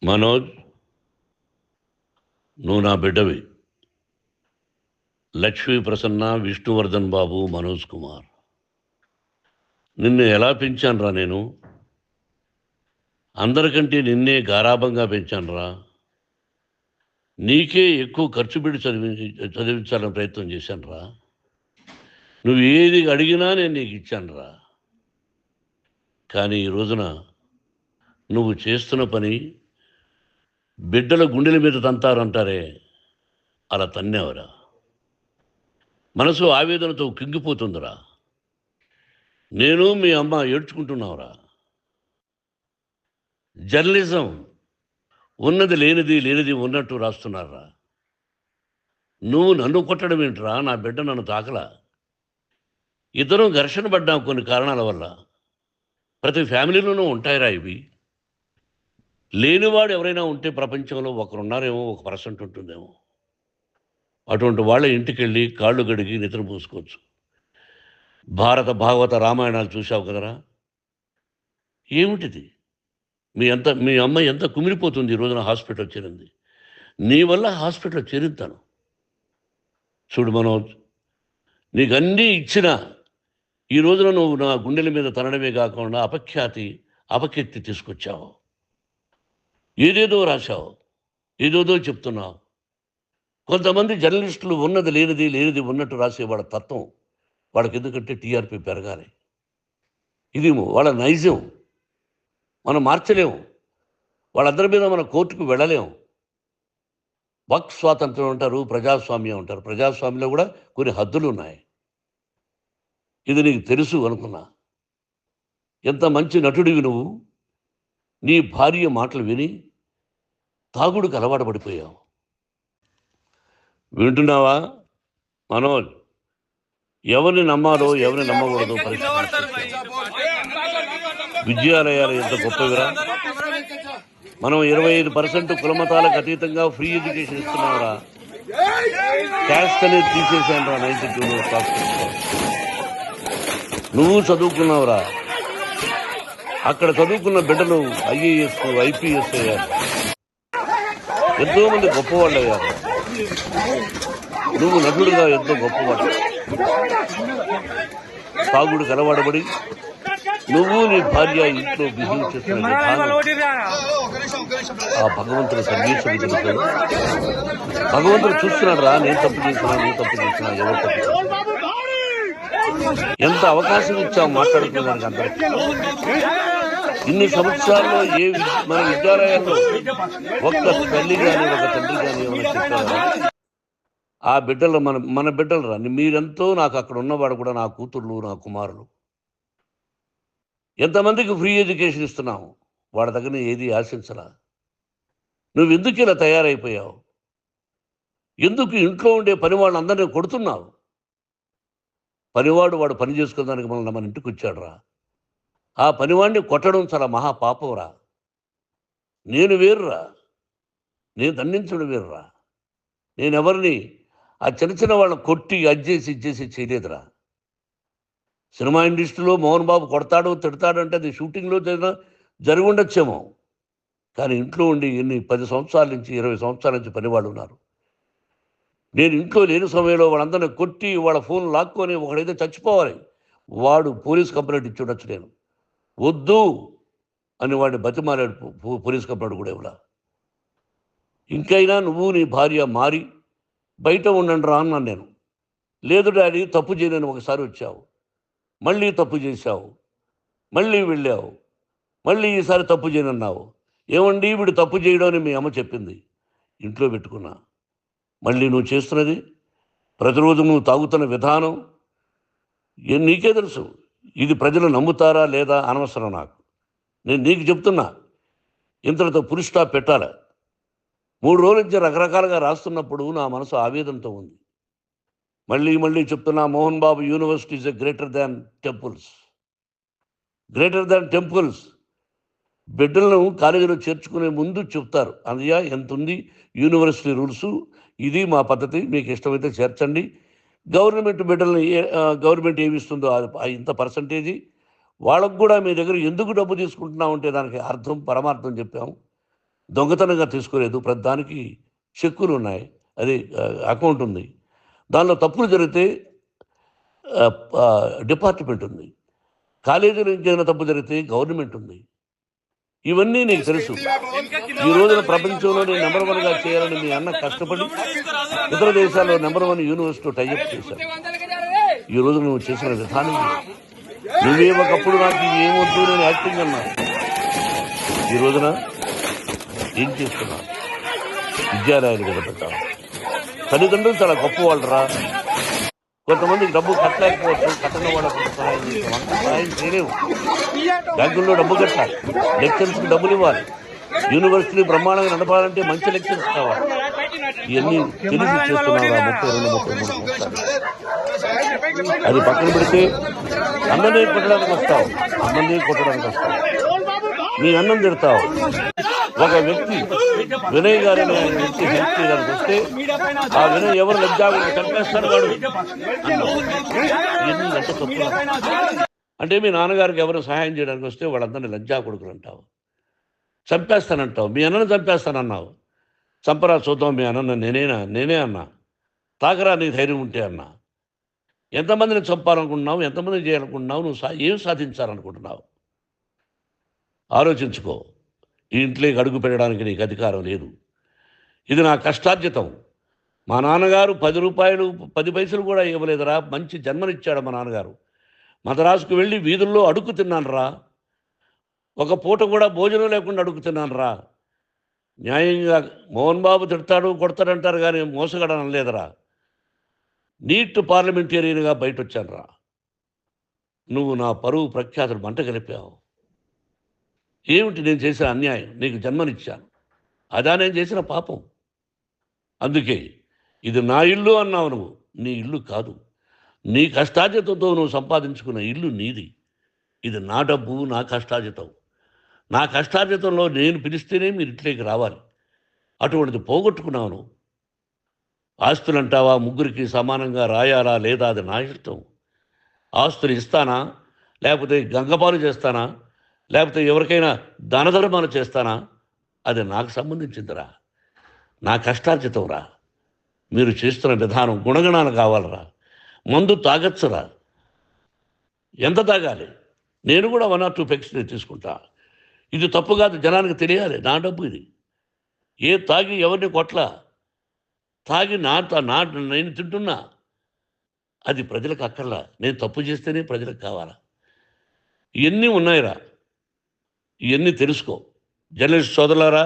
మనోజ్, నువ్వు నా బిడ్డవి. లక్ష్మీ ప్రసన్న, విష్ణువర్ధన్ బాబు, మనోజ్ కుమార్. నిన్ను ఎలా పెంచానురా నేను? అందరికంటే నిన్నే గారాభంగా పెంచానురా. నీకే ఎక్కువ ఖర్చు పెట్టి చదివించాలని ప్రయత్నం చేశానురా. నువ్వు ఏది అడిగినా నేను నీకు ఇచ్చానురా. కానీ ఈ రోజున నువ్వు చేస్తున్న పని బిడ్డల గుండెల మీద తంతారంటారే, అలా తన్నేవరా. మనసు ఆవేదనతో కింగిపోతుందిరా. నేను మీ అమ్మ ఏడ్చుకుంటున్నావురా. జర్నలిజం ఉన్నది లేనిది, లేనిది ఉన్నట్టు రాస్తున్నారా. నువ్వు నన్ను కొట్టడం ఏంట్రా? నా బిడ్డ నన్ను తాకలా. ఇద్దరం ఘర్షణ పడ్డాం కొన్ని కారణాల వల్ల. ప్రతి ఫ్యామిలీలోనూ ఉంటాయిరా ఇవి. లేనివాడు ఎవరైనా ఉంటే ప్రపంచంలో ఒకరున్నారేమో, 1% ఉంటుందేమో. అటువంటి వాళ్ళ ఇంటికి వెళ్ళి కాళ్ళు గడిగి నిద్ర పూసుకోవచ్చు. భారత భాగవత రామాయణాలు చూసావు కదరా. ఏమిటిది? మీ అమ్మ ఎంత కుమిలిపోతుంది ఈ రోజున హాస్పిటల్ చేరింది. నీ వల్ల హాస్పిటల్ చేరుతాను. చూడు మనోజ్, నీకు అన్నీ ఇచ్చిన ఈ రోజున నువ్వు నా గుండెల మీద తనడమే కాకుండా అపకీర్తి తీసుకొచ్చావు. ఏదేదో రాశావు, ఏదేదో చెప్తున్నావు. కొంతమంది జర్నలిస్టులు ఉన్నది లేనిది, లేనిది ఉన్నట్టు రాసే వాళ్ళ తత్వం వాళ్ళకి ఎందుకంటే టీఆర్పీ పెరగాలి. ఇది వాళ్ళ నైజం. మనం మార్చలేము. వాళ్ళందరి మీద మన కోర్టుకు వెళ్ళలేము. వాక్ స్వాతంత్రం అంటారు, ప్రజాస్వామ్యం అంటారు. ప్రజాస్వామ్యంలో కూడా కొన్ని హద్దులు ఉన్నాయి. ఇది నీకు తెలుసు అనుకున్నా. ఎంత మంచి నటుడివి నువ్వు. నీ భార్య మాటలు విని తాగుడుకు అలవాటు పడిపోయావు. వింటున్నావా మనోజ్? ఎవరిని నమ్మాలో ఎవరిని నమ్మకూడదో విద్యాలయాలు ఎంత గొప్పవిరా. మనం 25% కులమతాలకు అతీతంగా ఫ్రీ ఎడ్యుకేషన్ ఇస్తున్నావురా. క్యాస్ట్ అనేది తీసేసాను రా 92. నువ్వు చదువుకున్నావురా. అక్కడ చదువుకున్న బిడ్డలు IAS, IPS అయ్యారు. ఎంతోమంది గొప్పవాళ్ళు అయ్యారు. నువ్వు నటుడుగా ఎంతో గొప్పవాడు. తాగుడు కలవాడబడి నువ్వు నీ భార్య ఇంట్లో బిహేవ్ చేస్తున్న ఆ భగవంతుని సర్వీసులు తెలుసు. భగవంతుడు చూస్తున్నాడు రా. నేను తప్పు చేసినా ఎవరు తప్పు చేసినా. ఎంత అవకాశం ఇచ్చావు మాట్లాడుకోవడానికి అందరికీ. ఇన్ని సంవత్సరాల్లో మన విద్యాలయాల్లో ఒక్క తల్లి కానీ ఒక తండ్రి కానీ ఏమైనా చెప్పారా? ఆ బిడ్డలు మన బిడ్డలు రా. మీరెంతో నాకు అక్కడ ఉన్నవాడు కూడా నా కూతుర్లు, నా కుమారులు. ఎంతమందికి ఫ్రీ ఎడ్యుకేషన్ ఇస్తున్నావు. వాడి దగ్గర ఏది ఆశించరా. నువ్వు ఎందుకు ఇలా తయారైపోయావు? ఎందుకు ఇంట్లో ఉండే పని వాళ్ళందరినీ కొడుతున్నావు? వాడు పని చేసుకోవడానికి మన ఇంటికి వచ్చాడు రా. ఆ పనివాడిని కొట్టడం చాలా మహాపాపంరా. నేను వేరురా. నేను దండించడం వేరురా. నేనెవరిని ఆ చిన్న వాళ్ళని కొట్టి ఇచ్చేసి చేయలేదురా. సినిమా ఇండస్ట్రీలో మోహన్ బాబు కొడతాడు తిడతాడు అంటే అది షూటింగ్లో జరిగి ఉండొచ్చేమో. కానీ ఇంట్లో ఉండి 10 సంవత్సరాల నుంచి 20 సంవత్సరాల నుంచి పనివాళ్ళు ఉన్నారు. నేను ఇంట్లో లేని సమయంలో వాళ్ళందరినీ కొట్టి వాళ్ళ ఫోన్ లాక్కొని ఒకడైతే చచ్చిపోవాలి. వాడు పోలీస్ కంప్లైంట్ ఇచ్చి ఉండొచ్చు. నేను వద్దు అని వాడిని బతిమాలాడు. పోలీస్ కంప్లైంట్ కూడా ఇవ్వలా. ఇంకైనా నువ్వు నీ భార్య మారి బయట ఉండండి రా అన్నాను నేను. లేదు డాడీ, తప్పు చేయలేని ఒకసారి వచ్చావు, మళ్ళీ తప్పు చేశావు, మళ్ళీ వెళ్ళావు, మళ్ళీ ఈసారి తప్పు చేయనన్నావు. ఏమండి వీడు తప్పు చేయడం అని మీ అమ్మ చెప్పింది. ఇంట్లో పెట్టుకున్నా. మళ్ళీ నువ్వు చేస్తున్నది, ప్రతిరోజు నువ్వు తాగుతున్న విధానం నీకే తెలుసు. ఇది ప్రజలు నమ్ముతారా లేదా అనవసరం నాకు. నేను నీకు చెప్తున్నా, ఇంతటితో ఫుల్ స్టాప్ పెట్టాలి. 3 రోజుల నుంచి రకరకాలుగా రాస్తున్నప్పుడు నా మనసు ఆవేదనతో ఉంది. మళ్ళీ చెప్తున్నా, Mohan Babu university is greater than temples. Greater than temples. బిడ్డలను కాలేజీలో చేర్చుకునే ముందు చెప్తారు, అన్నయ్య ఎంత ఉంది యూనివర్సిటీ రూల్సు, ఇది మా పద్ధతి, మీకు ఇష్టమైతే చేర్చండి. గవర్నమెంట్ బిడ్డల్ని గవర్నమెంట్ ఏమిస్తుందో ఇంత% వాళ్ళకు కూడా మీ దగ్గర ఎందుకు డబ్బు తీసుకుంటున్నామంటే దానికి అర్థం పరమార్థం చెప్పాము. దొంగతనంగా తీసుకోలేదు, ప్రతిదానికి చెక్కులు ఉన్నాయి, అది అకౌంట్ ఉంది. దానిలో తప్పులు జరిగితే డిపార్ట్మెంట్ ఉంది. కాలేజీలో ఇంకేదైనా తప్పు జరిగితే గవర్నమెంట్ ఉంది. ఇవన్నీ నీకు తెలుసు. ఈ రోజున ప్రపంచంలో నేను నెంబర్ 1గా చేయాలని మీ అన్న కష్టపడి ఇతర దేశాల్లో నెంబర్ 1 యూనివర్సిటీ టైఅప్ చేశాను. ఈ రోజు నువ్వు చేసిన విధానం, నువ్వే ఒకప్పుడు నాకు ఇది ఏమొద్దు నేను యాక్టింగ్ అన్నా, ఈ రోజున ఏం చేస్తున్నా? విద్యాలయాలు కదా పెట్టాలి. తల్లిదండ్రులు చాలా గొప్ప వాళ్ళరా. కొంతమందికి డబ్బు కట్టలేకపోవచ్చు, కట్టని వాళ్ళకు సహాయం చేయలేవు. బ్యాంకుల్లో డబ్బు కట్టాలి, లెక్చర్స్కి డబ్బులు ఇవ్వాలి, యూనివర్సిటీ బ్రహ్మాండంగా నడపాలంటే మంచి లెక్చర్స్ కావాలి. ఇవన్నీ తెలిసి చేస్తున్నారా 32-33 సంవత్సరాలు. అది పక్కన పెడితే అన్ననే కొట్టడానికి వస్తావు, నీ అన్నం తిడతావు. ఒక వ్యక్తి వినయ్ గారు అనే వ్యక్తి హెల్ప్ చేయడానికి వస్తే ఆ వినయ్ ఎవరు లబ్జాగా చంపేస్తాడు వాడు. ఇవన్నీ ఎంత తప్పు. అంటే మీ నాన్నగారికి ఎవరు సహాయం చేయడానికి వస్తే వాళ్ళందరినీ లజ్జా కొడుకులు అంటావు, చంపేస్తానంటావు. మీ అన్నను చంపేస్తానన్నావు, చంపరా చూద్దాం మీ అన్న. నేనే అన్నా, తాకరా నీ ధైర్యం ఉంటే అన్నా. ఎంతమందిని చంపాలనుకుంటున్నావు, ఎంతమందిని చేయాలనుకుంటున్నావు, నువ్వు ఏం సాధించాలనుకుంటున్నావు ఆలోచించుకో. ఈ ఇంట్లోకి అడుగు పెట్టడానికి నీకు అధికారం లేదు. ఇది నా కష్టార్జితం. మా నాన్నగారు 10 రూపాయలు 10 పైసలు కూడా ఇవ్వలేదురా. మంచి జన్మనిచ్చాడు మా నాన్నగారు. మద్రాసుకు వెళ్ళి వీధుల్లో అడుగు తిన్నాను రా. ఒక పూట కూడా భోజనం లేకుండా అడుగు తిన్నాను రా. న్యాయంగా మోహన్ బాబు తిడతాడు కొడతాడంటారు కానీ మోసగడం అనలేదురా. నీట్ పార్లమెంటేరియన్గా బయట వచ్చాను రా. నువ్వు నా పరువు ప్రఖ్యాతులు మంట కలిపావు. ఏమిటి నేను చేసిన అన్యాయం? నీకు జన్మనిచ్చాను, అదా నేను చేసిన పాపం. అందుకే ఇది నా ఇల్లు అన్నావు. నువ్వు నీ ఇల్లు కాదు, నీ కష్టార్జితంతో నువ్వు సంపాదించుకున్న ఇల్లు నీది. ఇది నా డబ్బు, నా కష్టార్జితం. నా కష్టార్జితంలో నేను పిలిస్తేనే మీరు ఇంట్లోకి రావాలి. అటువంటిది పోగొట్టుకున్నాను. ఆస్తులు అంటావా, ముగ్గురికి సమానంగా రాయాలా లేదా అది నా ఇష్టం. ఆస్తులు ఇస్తానా, లేకపోతే గంగపాలు చేస్తానా, లేకపోతే ఎవరికైనా దానధర్మాలు చేస్తానా, అది నాకు సంబంధించిందిరా, నా కష్టార్జితం రా. మీరు చేస్తున్న విధానం గుణగణాలు కావాలరా. మందు తాగచ్చురా, ఎంత తాగాలి? నేను కూడా 1 or 2 పెగ్స్ తీసుకుంటా. ఇది తప్పు కాదు, జనానికి తెలియాలి. నా డబ్బు ఇది. ఏ తాగి ఎవరిని కొట్ల, తాగి నేను తింటున్నా, అది ప్రజలకు అక్కర్లా. నేను తప్పు చేస్తేనే ప్రజలకు కావాలా. ఇవన్నీ ఉన్నాయిరా, ఇవన్నీ తెలుసుకో. జర్నలిస్ట్ సోదరులారా,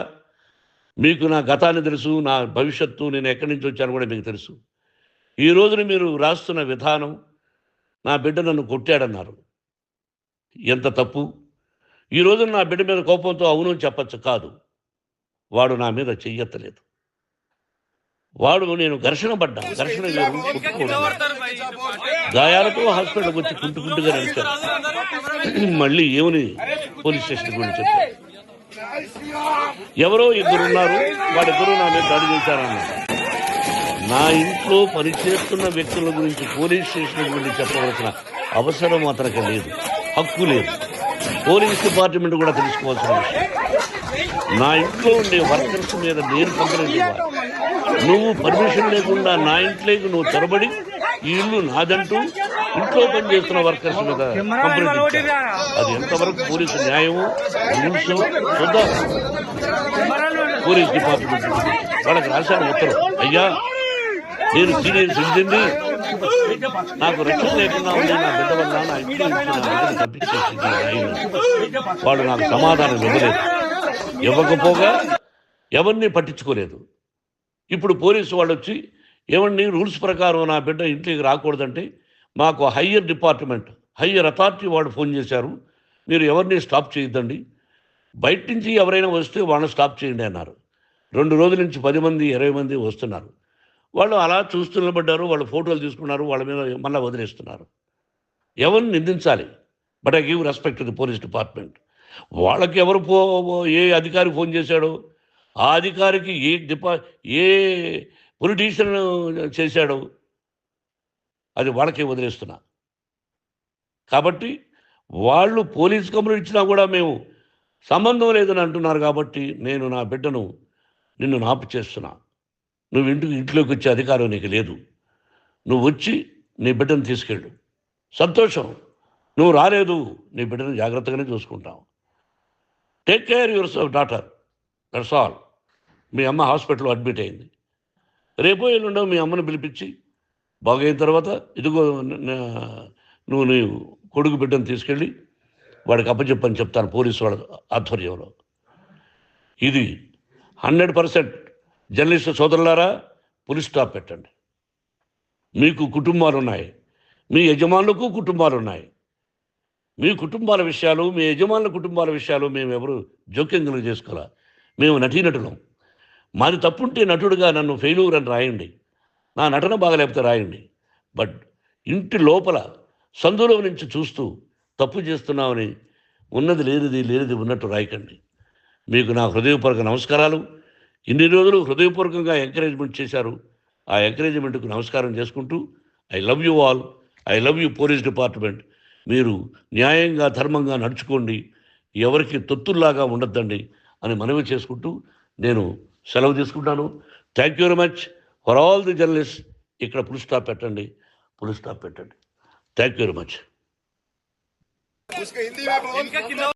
మీకు నా గతాన్ని తెలుసు, నా భవిష్యత్తు, నేను ఎక్కడి నుంచి వచ్చాను కూడా మీకు తెలుసు. ఈ రోజున మీరు రాస్తున్న విధానం, నా బిడ్డ నన్ను కొట్టాడన్నారు, ఎంత తప్పు. ఈ రోజున నా బిడ్డ మీద కోపంతో అవును చెప్పచ్చు, కాదు. వాడు నా మీద చెయ్యెత్తలేదు. నేను ఘర్షణ పడ్డాను. ఘర్షణ వేరు, గాయాలతో హాస్పిటల్కి వచ్చి కుంటుకుంటుగా నడిచాను. మళ్ళీ ఏమని పోలీస్ స్టేషన్ గురించి చెప్పారు. ఎవరో 2 ఉన్నారు, వాళ్ళిద్దరూ నా మీద దాడి చేశారన్నారు. నా ఇంట్లో పనిచేస్తున్న వ్యక్తుల గురించి పోలీస్ స్టేషన్ గురించి చెప్పవలసిన అవసరం అతనికి లేదు, హక్కు లేదు. పోలీస్ డిపార్ట్మెంట్ కూడా తెలుసుకోవాల్సిన విషయం. నా ఇంట్లో ఉండే వర్కర్స్ మీద నేను కంప్లైంట్ ఇవ్వాలి. నువ్వు పర్మిషన్ లేకుండా నా ఇంట్లోకి నువ్వు చొరబడి ఈ ఇల్లు నాదంటూ ఇంట్లో పనిచేస్తున్న వర్కర్స్ మీద కంప్లైంట్ ఇవ్వాలి. అది ఎంతవరకు పోలీసు న్యాయమో రూల్స్ చూద్దాం. పోలీస్ డిపార్ట్మెంట్ వాళ్ళకి రాశాను ఉత్తరం, అయ్యా నేను సీనియర్ సిటిజన్ని, నాకు రక్షణ లేకుండా ఉంది, నా బిడ్డ వల్ల నా ఇంట్లో తప్పించేసింది ఆయన. వాళ్ళు నాకు సమాధానం ఇవ్వకపోగా ఎవరిని పట్టించుకోలేదు. ఇప్పుడు పోలీసు వాళ్ళు వచ్చి ఏమండి రూల్స్ ప్రకారం నా బిడ్డ ఇంటికి రాకూడదంటే మాకు హయ్యర్ డిపార్ట్మెంట్, హయ్యర్ అథారిటీ వాళ్ళు ఫోన్ చేశారు, మీరు ఎవరిని స్టాప్ చేయొద్దండి, బయట నుంచి ఎవరైనా వస్తే వాళ్ళని స్టాప్ చేయండి అన్నారు. 2 రోజుల నుంచి 10 మంది 20 మంది వస్తున్నారు. వాళ్ళు అలా చూస్తూ నిలబడ్డారు, వాళ్ళు ఫోటోలు తీసుకున్నారు, వాళ్ళ మీద మళ్ళీ వదిలేస్తున్నారు. ఎవరిని నిందించాలి? But I give respect to the police department. వాళ్ళకి ఎవరు ఏ అధికారి ఫోన్ చేశాడో, ఆ అధికారికి ఏ పొలిటీషియన్ చేశాడో అది వాళ్ళకే వదిలేస్తున్నా. కాబట్టి వాళ్ళు పోలీస్ కంప్లైంట్ ఇచ్చినా కూడా మేము సంబంధం లేదని అంటున్నారు కాబట్టి నేను నా బిడ్డను నిన్ను నాపు చేస్తున్నా. నువ్వు ఇంట్లోకి వచ్చే అధికారం నీకు లేదు. నువ్వు వచ్చి నీ బిడ్డను తీసుకెళ్ళు. సంతోషం. నువ్వు రాలేదు, నీ బిడ్డను జాగ్రత్తగానే చూసుకుంటావు. Take care your daughter, that's all. మీ అమ్మ హాస్పిటల్లో అడ్మిట్ అయింది. రేపో ఎల్లుండో మీ అమ్మను పిలిపించి బాగైన తర్వాత ఇదిగో నువ్వు నీ కొడుకు బిడ్డను తీసుకెళ్ళి వాడికి అప్పచెప్పని చెప్తాను పోలీసు వాళ్ళ ఆధ్వర్యంలో. ఇది 100% జర్నలిస్టు సోదరులారా, పులి స్టాప్ పెట్టండి. మీకు కుటుంబాలు ఉన్నాయి, మీ యజమానులకు కుటుంబాలు ఉన్నాయి. మీ కుటుంబాల విషయాలు, మీ యజమానుల కుటుంబాల విషయాలు మేము ఎవరు జోక్యం కలుగు చేసుకోవాలా. మేము నటీనటులం. మాది తప్పుంటే నటుడుగా నన్ను ఫెయిల్యూర్ అని రాయండి, నా నటన బాగలేకపోతే రాయండి. బట్ ఇంటి లోపల సందులో నుంచి చూస్తూ తప్పు చేస్తున్నామని ఉన్నది లేనిది ఉన్నట్టు రాయకండి. మీకు నా హృదయపూర్వక నమస్కారాలు. ఇన్ని రోజులు హృదయపూర్వకంగా ఎంకరేజ్మెంట్ చేశారు. ఆ ఎంకరేజ్మెంట్కు నమస్కారం చేసుకుంటూ I love you all. I love you police department. మీరు న్యాయంగా ధర్మంగా నడుచుకోండి, ఎవరికి తొత్తుల్లాగా ఉండొద్దండి అని మనవి చేసుకుంటూ నేను సెలవు తీసుకుంటాను. Thank you very much for all the journalist. ఇక్కడ పులి స్టాప్ పెట్టండి, పులి స్టాప్ పెట్టండి. Thank you very much.